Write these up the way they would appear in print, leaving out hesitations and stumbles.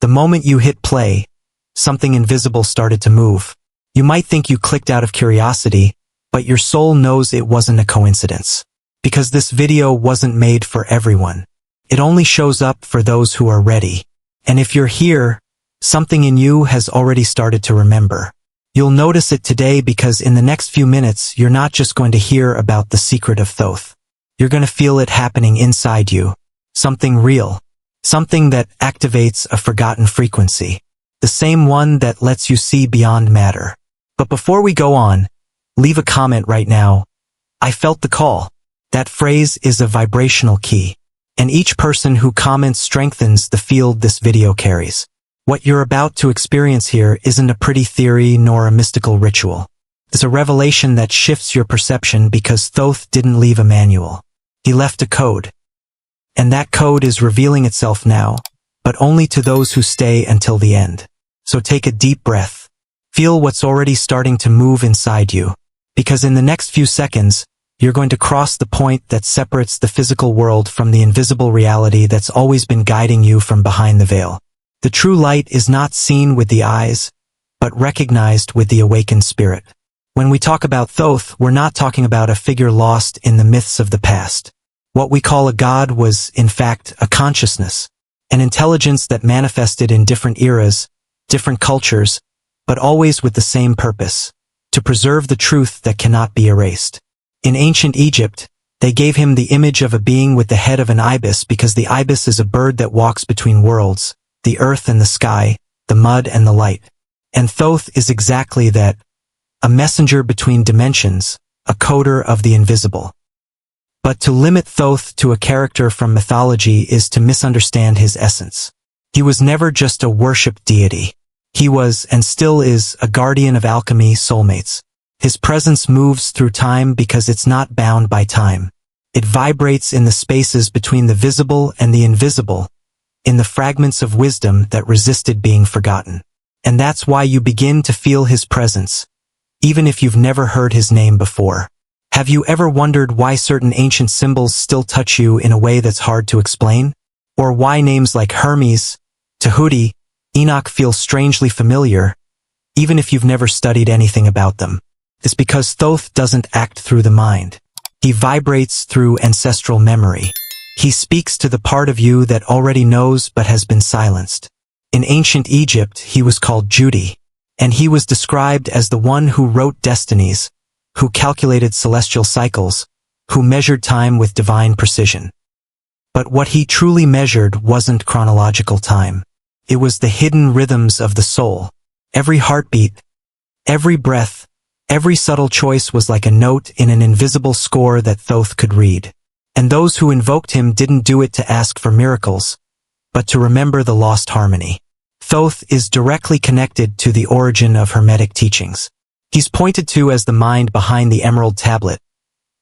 The moment you hit play, something invisible started to move. You might think you clicked out of curiosity, but your soul knows it wasn't a coincidence. Because this video wasn't made for everyone. It only shows up for those who are ready. And if you're here, something in you has already started to remember. You'll notice it today because in the next few minutes, you're not just going to hear about the secret of Thoth. You're going to feel it happening inside you. Something real. Something that activates a forgotten frequency. The same one that lets you see beyond matter. But before we go on, leave a comment right now. I felt the call. That phrase is a vibrational key. And each person who comments strengthens the field this video carries. What you're about to experience here isn't a pretty theory nor a mystical ritual. It's a revelation that shifts your perception because Thoth didn't leave a manual. He left a code. And that code is revealing itself now, but only to those who stay until the end. So take a deep breath. Feel what's already starting to move inside you. Because in the next few seconds, you're going to cross the point that separates the physical world from the invisible reality that's always been guiding you from behind the veil. The true light is not seen with the eyes, but recognized with the awakened spirit. When we talk about Thoth, we're not talking about a figure lost in the myths of the past. What we call a god was, in fact, a consciousness, an intelligence that manifested in different eras, different cultures, but always with the same purpose, to preserve the truth that cannot be erased. In ancient Egypt, they gave him the image of a being with the head of an ibis because the ibis is a bird that walks between worlds, the earth and the sky, the mud and the light. And Thoth is exactly that, a messenger between dimensions, a coder of the invisible. But to limit Thoth to a character from mythology is to misunderstand his essence. He was never just a worshipped deity. He was, and still is, a guardian of alchemy soulmates. His presence moves through time because it's not bound by time. It vibrates in the spaces between the visible and the invisible, in the fragments of wisdom that resisted being forgotten. And that's why you begin to feel his presence, even if you've never heard his name before. Have you ever wondered why certain ancient symbols still touch you in a way that's hard to explain? Or why names like Hermes, Tahuti, Enoch feel strangely familiar, even if you've never studied anything about them? It's because Thoth doesn't act through the mind. He vibrates through ancestral memory. He speaks to the part of you that already knows but has been silenced. In ancient Egypt, he was called Judy, and he was described as the one who wrote destinies, who calculated celestial cycles, who measured time with divine precision. But what he truly measured wasn't chronological time. It was the hidden rhythms of the soul. Every heartbeat, every breath, every subtle choice was like a note in an invisible score that Thoth could read. And those who invoked him didn't do it to ask for miracles, but to remember the lost harmony. Thoth is directly connected to the origin of Hermetic teachings. He's pointed to as the mind behind the Emerald Tablet,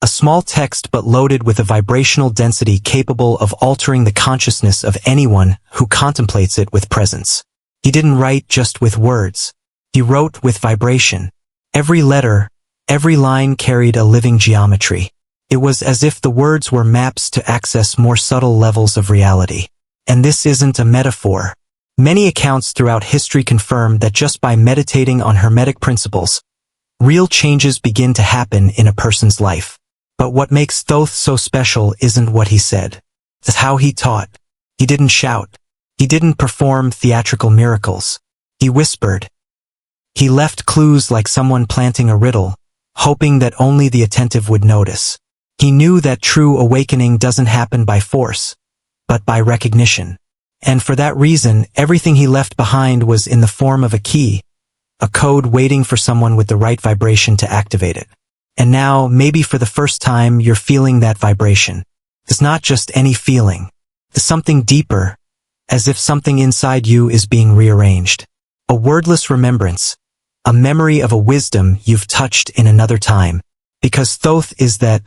a small text but loaded with a vibrational density capable of altering the consciousness of anyone who contemplates it with presence. He didn't write just with words. He wrote with vibration. Every letter, every line carried a living geometry. It was as if the words were maps to access more subtle levels of reality. And this isn't a metaphor. Many accounts throughout history confirm that just by meditating on Hermetic principles, real changes begin to happen in a person's life. But what makes Thoth so special isn't what he said. It's how he taught. He didn't shout. He didn't perform theatrical miracles. He whispered. He left clues like someone planting a riddle, hoping that only the attentive would notice. He knew that true awakening doesn't happen by force, but by recognition. And for that reason, everything he left behind was in the form of a key, a code waiting for someone with the right vibration to activate it. And now, maybe for the first time, you're feeling that vibration. It's not just any feeling. It's something deeper, as if something inside you is being rearranged. A wordless remembrance, a memory of a wisdom you've touched in another time. Because Thoth is that,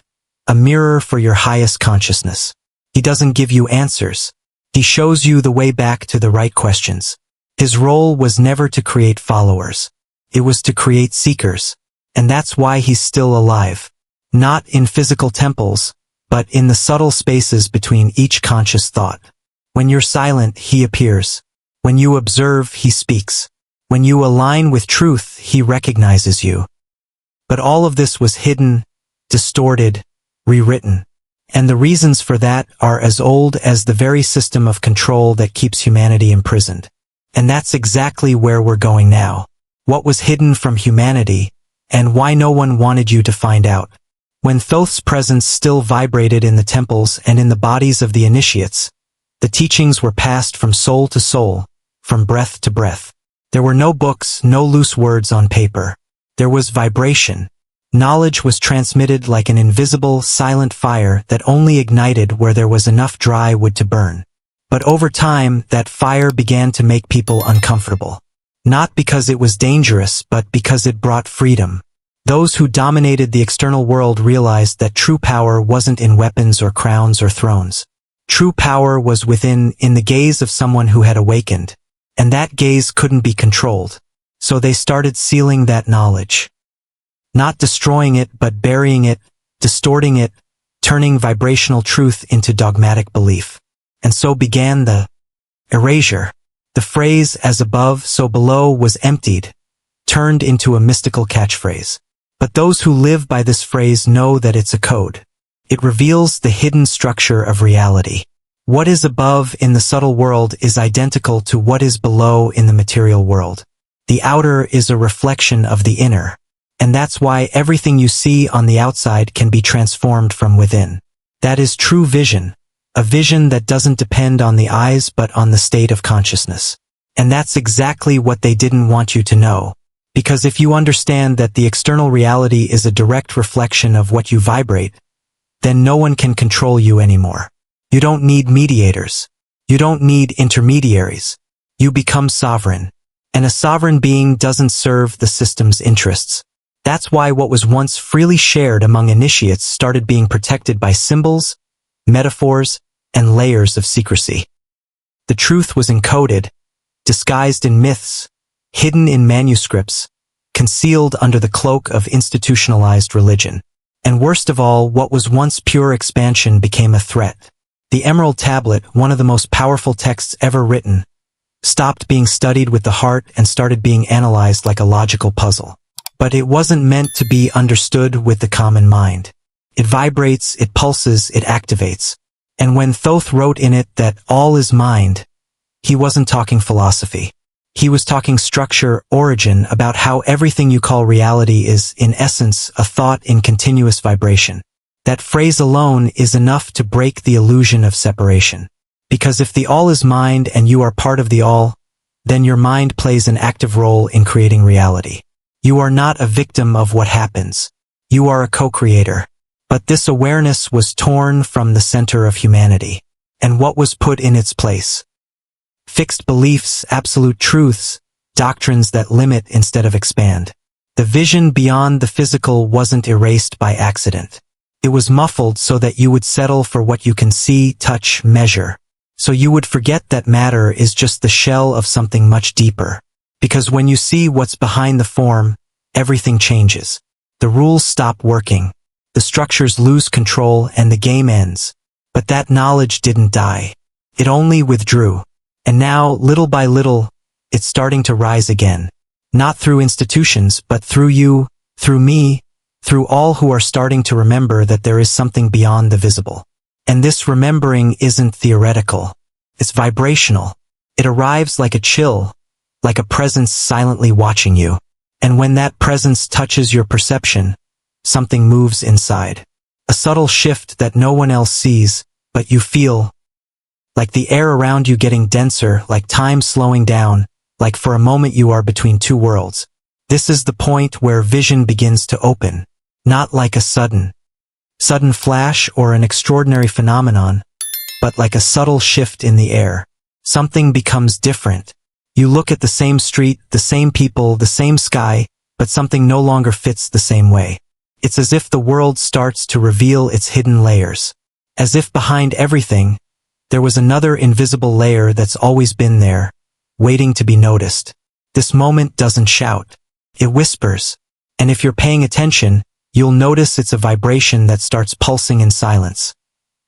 a mirror for your highest consciousness. He doesn't give you answers. He shows you the way back to the right questions. His role was never to create followers. It was to create seekers. And that's why he's still alive. Not in physical temples, but in the subtle spaces between each conscious thought. When you're silent, he appears. When you observe, he speaks. When you align with truth, he recognizes you. But all of this was hidden, distorted, rewritten. And the reasons for that are as old as the very system of control that keeps humanity imprisoned. And that's exactly where we're going now. What was hidden from humanity, and why no one wanted you to find out. When Thoth's presence still vibrated in the temples and in the bodies of the initiates, the teachings were passed from soul to soul, from breath to breath. There were no books, no loose words on paper. There was vibration. Knowledge was transmitted like an invisible, silent fire that only ignited where there was enough dry wood to burn. But over time, that fire began to make people uncomfortable. Not because it was dangerous, but because it brought freedom. Those who dominated the external world realized that true power wasn't in weapons or crowns or thrones. True power was within, in the gaze of someone who had awakened. And that gaze couldn't be controlled. So they started sealing that knowledge. Not destroying it, but burying it, distorting it, turning vibrational truth into dogmatic belief. And so began the erasure. The phrase, as above, so below, was emptied, turned into a mystical catchphrase. But those who live by this phrase know that it's a code. It reveals the hidden structure of reality. What is above in the subtle world is identical to what is below in the material world. The outer is a reflection of the inner. And that's why everything you see on the outside can be transformed from within. That is true vision. A vision that doesn't depend on the eyes but on the state of consciousness. And that's exactly what they didn't want you to know. Because if you understand that the external reality is a direct reflection of what you vibrate, then no one can control you anymore. You don't need mediators. You don't need intermediaries. You become sovereign. And a sovereign being doesn't serve the system's interests. That's why what was once freely shared among initiates started being protected by symbols, metaphors, and layers of secrecy. The truth was encoded, disguised in myths, hidden in manuscripts, concealed under the cloak of institutionalized religion. And worst of all, what was once pure expansion became a threat. The Emerald Tablet, one of the most powerful texts ever written, stopped being studied with the heart and started being analyzed like a logical puzzle. But it wasn't meant to be understood with the common mind. It vibrates, it pulses, it activates. And when Thoth wrote in it that all is mind, he wasn't talking philosophy. He was talking structure, origin, about how everything you call reality is, in essence, a thought in continuous vibration. That phrase alone is enough to break the illusion of separation. Because if the all is mind and you are part of the all, then your mind plays an active role in creating reality. You are not a victim of what happens. You are a co-creator. But this awareness was torn from the center of humanity. And what was put in its place? Fixed beliefs, absolute truths, doctrines that limit instead of expand. The vision beyond the physical wasn't erased by accident. It was muffled so that you would settle for what you can see, touch, measure. So you would forget that matter is just the shell of something much deeper. Because when you see what's behind the form, everything changes. The rules stop working. The structures lose control and the game ends. But that knowledge didn't die. It only withdrew. And now, little by little, it's starting to rise again. Not through institutions, but through you, through me, through all who are starting to remember that there is something beyond the visible. And this remembering isn't theoretical. It's vibrational. It arrives like a chill, like a presence silently watching you. And when that presence touches your perception, something moves inside. A subtle shift that no one else sees, but you feel. Like the air around you getting denser, like time slowing down, like for a moment you are between two worlds. This is the point where vision begins to open. Not like a sudden flash or an extraordinary phenomenon, but like a subtle shift in the air. Something becomes different. You look at the same street, the same people, the same sky, but something no longer fits the same way. It's as if the world starts to reveal its hidden layers. As if behind everything, there was another invisible layer that's always been there, waiting to be noticed. This moment doesn't shout. It whispers. And if you're paying attention, you'll notice it's a vibration that starts pulsing in silence.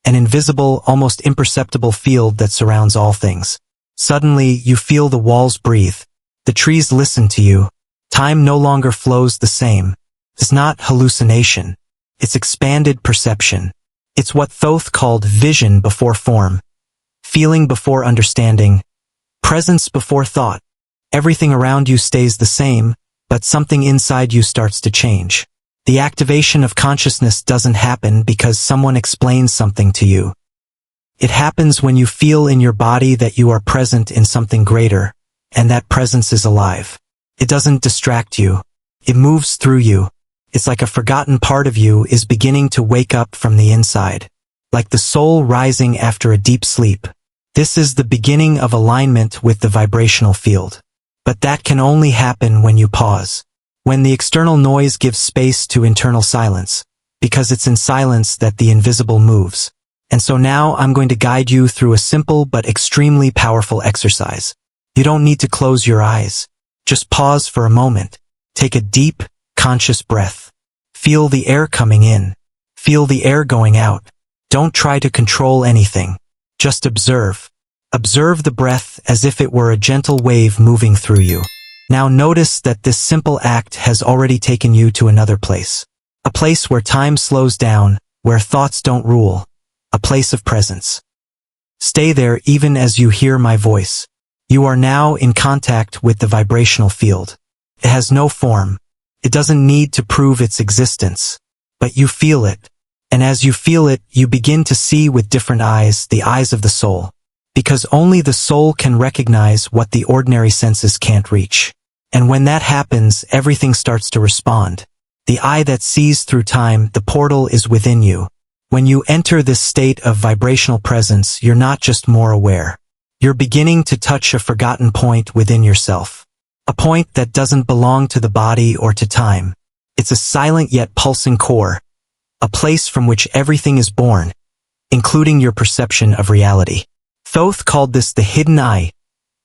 An invisible, almost imperceptible field that surrounds all things. Suddenly, you feel the walls breathe. The trees listen to you. Time no longer flows the same. It's not hallucination. It's expanded perception. It's what Thoth called vision before form, feeling before understanding, presence before thought. Everything around you stays the same, but something inside you starts to change. The activation of consciousness doesn't happen because someone explains something to you. It happens when you feel in your body that you are present in something greater, and that presence is alive. It doesn't distract you. It moves through you. It's like a forgotten part of you is beginning to wake up from the inside, like the soul rising after a deep sleep. This is the beginning of alignment with the vibrational field. But that can only happen when you pause, when the external noise gives space to internal silence, because it's in silence that the invisible moves. And so now I'm going to guide you through a simple but extremely powerful exercise. You don't need to close your eyes. Just pause for a moment. Take a deep, conscious breath. Feel the air coming in. Feel the air going out. Don't try to control anything. Just observe. Observe the breath as if it were a gentle wave moving through you. Now notice that this simple act has already taken you to another place. A place where time slows down, where thoughts don't rule. A place of presence. Stay there even as you hear my voice. You are now in contact with the vibrational field. It has no form. It doesn't need to prove its existence. But you feel it. And as you feel it, you begin to see with different eyes, the eyes of the soul. Because only the soul can recognize what the ordinary senses can't reach. And when that happens, everything starts to respond. The eye that sees through time, the portal is within you. When you enter this state of vibrational presence, you're not just more aware. You're beginning to touch a forgotten point within yourself. A point that doesn't belong to the body or to time. It's a silent yet pulsing core. A place from which everything is born, including your perception of reality. Thoth called this the hidden eye,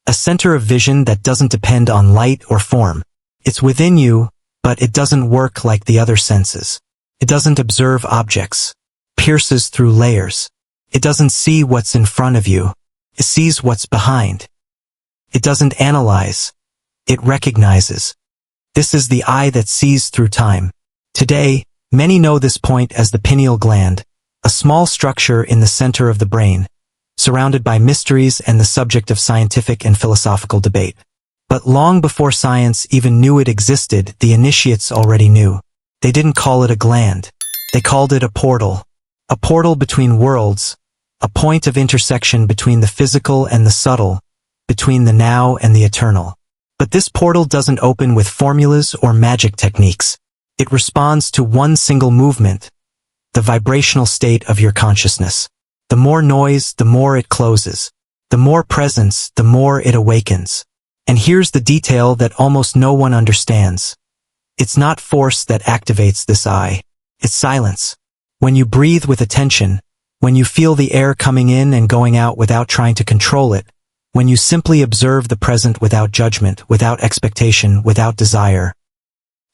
a center of vision that doesn't depend on light or form. It's within you, but it doesn't work like the other senses. It doesn't observe objects, pierces through layers. It doesn't see what's in front of you. It sees what's behind. It doesn't analyze. It recognizes. This is the eye that sees through time. Today, many know this point as the pineal gland, a small structure in the center of the brain, surrounded by mysteries and the subject of scientific and philosophical debate. But long before science even knew it existed, the initiates already knew. They didn't call it a gland. They called it a portal between worlds, a point of intersection between the physical and the subtle, between the now and the eternal. But this portal doesn't open with formulas or magic techniques. It responds to one single movement, the vibrational state of your consciousness. The more noise, the more it closes. The more presence, the more it awakens. And here's the detail that almost no one understands. It's not force that activates this eye. It's silence. When you breathe with attention, when you feel the air coming in and going out without trying to control it, when you simply observe the present without judgment, without expectation, without desire,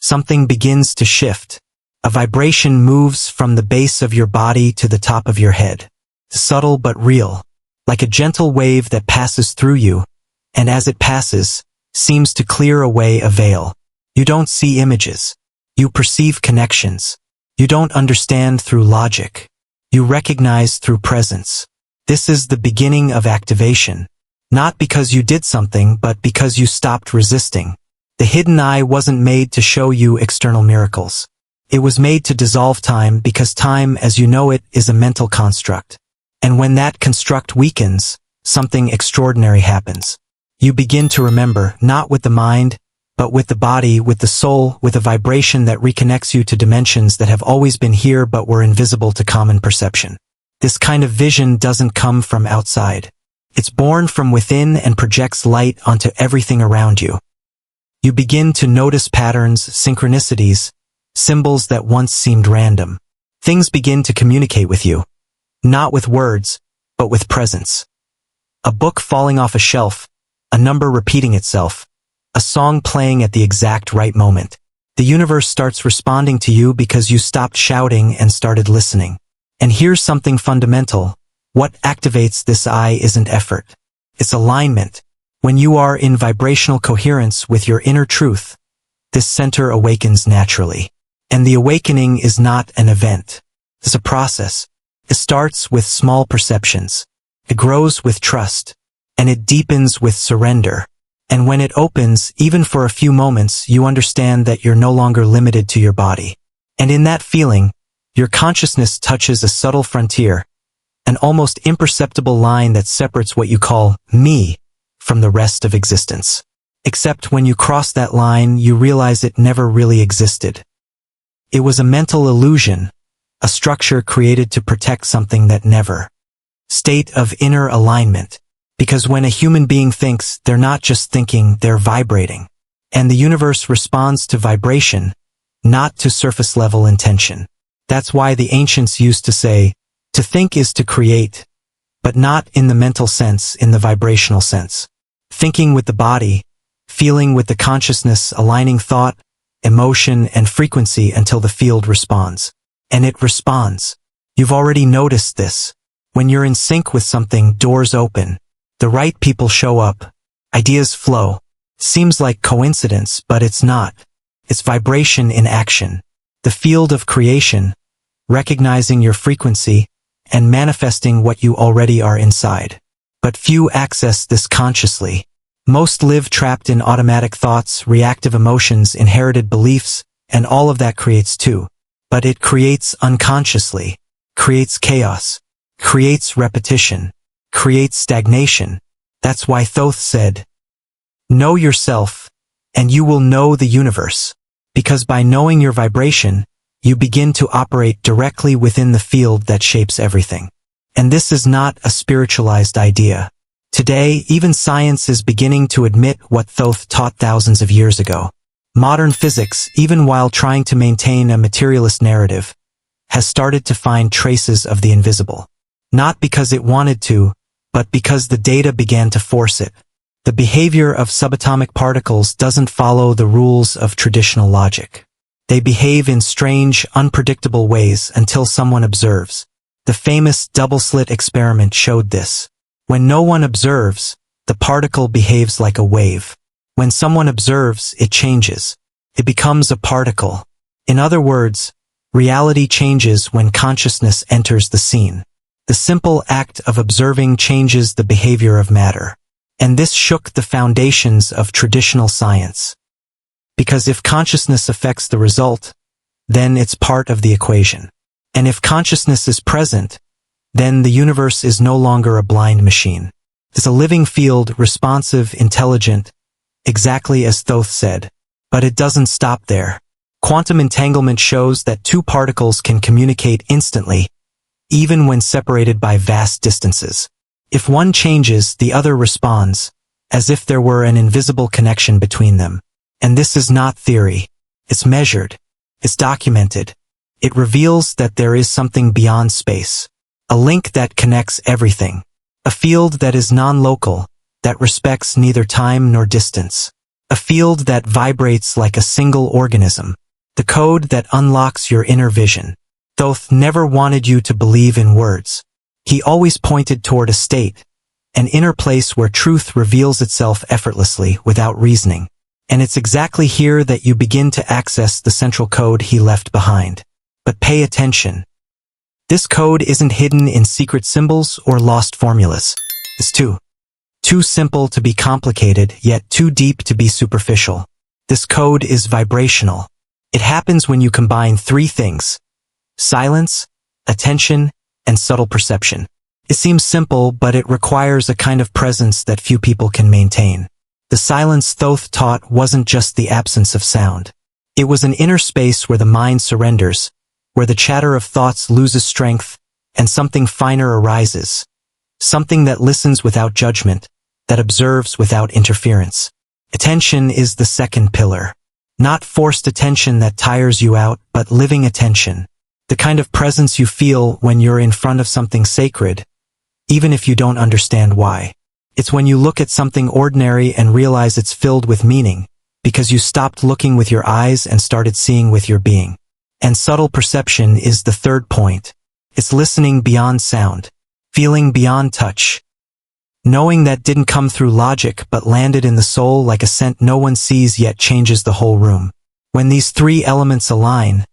something begins to shift. A vibration moves from the base of your body to the top of your head. Subtle but real, like a gentle wave that passes through you, and as it passes, seems to clear away a veil. You don't see images. You perceive connections. You don't understand through logic. You recognize through presence. This is the beginning of activation. Not because you did something, but because you stopped resisting. The hidden eye wasn't made to show you external miracles. It was made to dissolve time because time, as you know it, is a mental construct. And when that construct weakens, something extraordinary happens. You begin to remember, not with the mind, but with the body, with the soul, with a vibration that reconnects you to dimensions that have always been here but were invisible to common perception. This kind of vision doesn't come from outside. It's born from within and projects light onto everything around you. You begin to notice patterns, synchronicities, symbols that once seemed random. Things begin to communicate with you. Not with words, but with presence. A book falling off a shelf, a number repeating itself, a song playing at the exact right moment. The universe starts responding to you because you stopped shouting and started listening. And here's something fundamental. What activates this eye isn't effort. It's alignment. When you are in vibrational coherence with your inner truth, this center awakens naturally. And the awakening is not an event. It's a process. It starts with small perceptions. It grows with trust. And it deepens with surrender. And when it opens, even for a few moments, you understand that you're no longer limited to your body. And in that feeling, your consciousness touches a subtle frontier, an almost imperceptible line that separates what you call me from the rest of existence. Except when you cross that line, you realize it never really existed. It was a mental illusion, a structure created to protect something that never. State of inner alignment. Because when a human being thinks, they're not just thinking, they're vibrating. And the universe responds to vibration, not to surface-level intention. That's why the ancients used to say, to think is to create, but not in the mental sense, in the vibrational sense. Thinking with the body, feeling with the consciousness, aligning thought, emotion, and frequency until the field responds. And it responds. You've already noticed this. When you're in sync with something, doors open. The right people show up. Ideas flow. Seems like coincidence, but it's not. It's vibration in action. The field of creation, recognizing your frequency, and manifesting what you already are inside. But few access this consciously. Most live trapped in automatic thoughts, reactive emotions, inherited beliefs, and all of that creates too. But it creates unconsciously, creates chaos, creates repetition, creates stagnation. That's why Thoth said, know yourself, and you will know the universe. Because by knowing your vibration, you begin to operate directly within the field that shapes everything. And this is not a spiritualized idea. Today, even science is beginning to admit what Thoth taught thousands of years ago. Modern physics, even while trying to maintain a materialist narrative, has started to find traces of the invisible. Not because it wanted to, but because the data began to force it. The behavior of subatomic particles doesn't follow the rules of traditional logic. They behave in strange, unpredictable ways until someone observes. The famous double-slit experiment showed this. When no one observes, the particle behaves like a wave. When someone observes, it changes. It becomes a particle. In other words, reality changes when consciousness enters the scene. The simple act of observing changes the behavior of matter. And this shook the foundations of traditional science. Because if consciousness affects the result, then it's part of the equation. And if consciousness is present, then the universe is no longer a blind machine. It's a living field, responsive, intelligent, exactly as Thoth said. But it doesn't stop there. Quantum entanglement shows that two particles can communicate instantly, even when separated by vast distances. If one changes, the other responds, as if there were an invisible connection between them. And this is not theory. It's measured. It's documented. It reveals that there is something beyond space. A link that connects everything. A field that is non-local, that respects neither time nor distance. A field that vibrates like a single organism. The code that unlocks your inner vision. Thoth never wanted you to believe in words. He always pointed toward a state, an inner place where truth reveals itself effortlessly without reasoning. And it's exactly here that you begin to access the central code he left behind. But pay attention. This code isn't hidden in secret symbols or lost formulas. It's too simple to be complicated, yet too deep to be superficial. This code is vibrational. It happens when you combine three things: silence, attention, and subtle perception. It seems simple, but it requires a kind of presence that few people can maintain. The silence Thoth taught wasn't just the absence of sound. It was an inner space where the mind surrenders, where the chatter of thoughts loses strength, and something finer arises. Something that listens without judgment, that observes without interference. Attention is the second pillar. Not forced attention that tires you out, but living attention. The kind of presence you feel when you're in front of something sacred, even if you don't understand why. It's when you look at something ordinary and realize it's filled with meaning, because you stopped looking with your eyes and started seeing with your being. And subtle perception is the third point. It's listening beyond sound, feeling beyond touch, Knowing that didn't come through logic but landed in the soul like a scent no one sees yet changes the whole room. When these three elements align,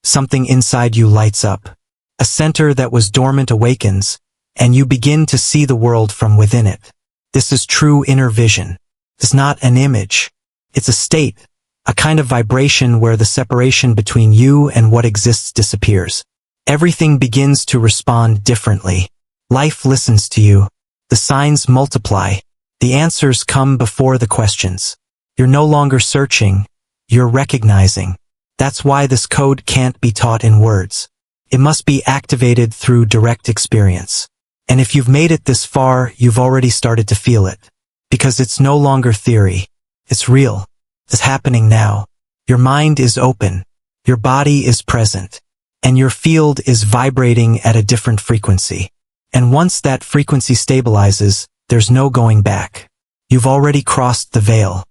something inside you lights up. A center that was dormant awakens, and you begin to see the world from within it. This is true inner vision. It's not an image. It's a state, a kind of vibration where the separation between you and what exists disappears. Everything begins to respond differently. Life listens to you. The signs multiply. The answers come before the questions. You're no longer searching. You're recognizing. That's why this code can't be taught in words. It must be activated through direct experience. And if you've made it this far, you've already started to feel it. Because it's no longer theory. It's real. It's happening now. Your mind is open. Your body is present. And your field is vibrating at a different frequency. And once that frequency stabilizes, there's no going back. You've already crossed the veil.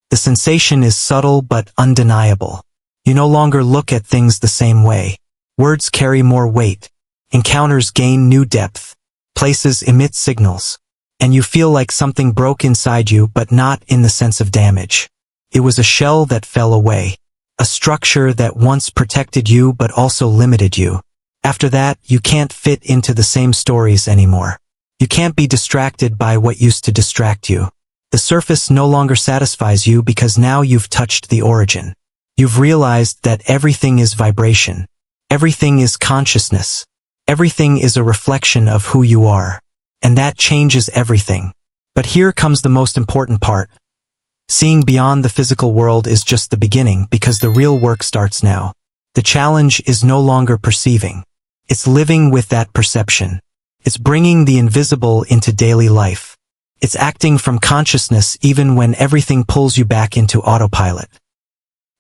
The sensation is subtle but undeniable. You no longer look at things the same way. Words carry more weight. Encounters gain new depth. Places emit signals. And you feel like something broke inside you but not in the sense of damage. It was a shell that fell away. A structure that once protected you but also limited you. After that, you can't fit into the same stories anymore. You can't be distracted by what used to distract you. The surface no longer satisfies you because now you've touched the origin. You've realized that everything is vibration. Everything is consciousness. Everything is a reflection of who you are. And that changes everything. But here comes the most important part. Seeing beyond the physical world is just the beginning because the real work starts now. The challenge is no longer perceiving. It's living with that perception. It's bringing the invisible into daily life. It's acting from consciousness even when everything pulls you back into autopilot.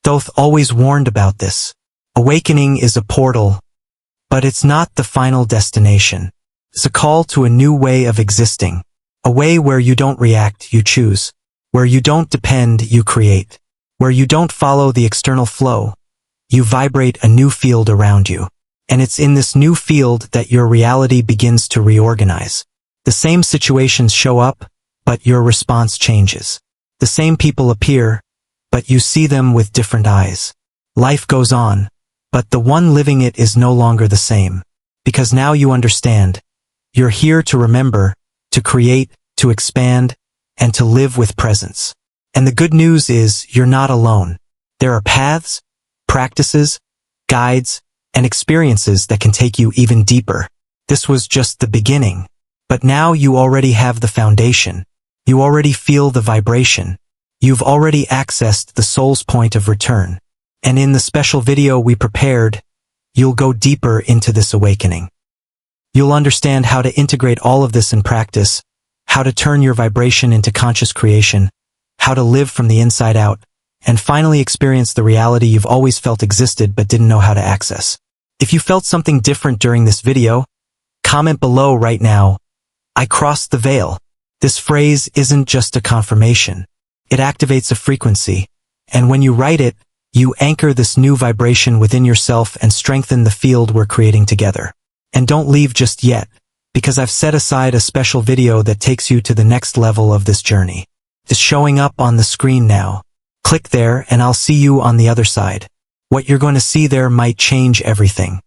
Thoth always warned about this. Awakening is a portal, but it's not the final destination. It's a call to a new way of existing. A way where you don't react, you choose. Where you don't depend, you create. Where you don't follow the external flow. You vibrate a new field around you. And it's in this new field that your reality begins to reorganize. The same situations show up, but your response changes. The same people appear, but you see them with different eyes. Life goes on, but the one living it is no longer the same. Because now you understand. You're here to remember, to create, to expand, and to live with presence. And the good news is you're not alone. There are paths, practices, guides, and experiences that can take you even deeper. This was just the beginning. But now you already have the foundation. You already feel the vibration. You've already accessed the soul's point of return. And in the special video we prepared, you'll go deeper into this awakening. You'll understand how to integrate all of this in practice, how to turn your vibration into conscious creation, how to live from the inside out, and finally experience the reality you've always felt existed but didn't know how to access. If you felt something different during this video, comment below right now. I crossed the veil. This phrase isn't just a confirmation. It activates a frequency. And when you write it, you anchor this new vibration within yourself and strengthen the field we're creating together. And don't leave just yet, because I've set aside a special video that takes you to the next level of this journey. It's showing up on the screen now. Click there and I'll see you on the other side. What you're going to see there might change everything.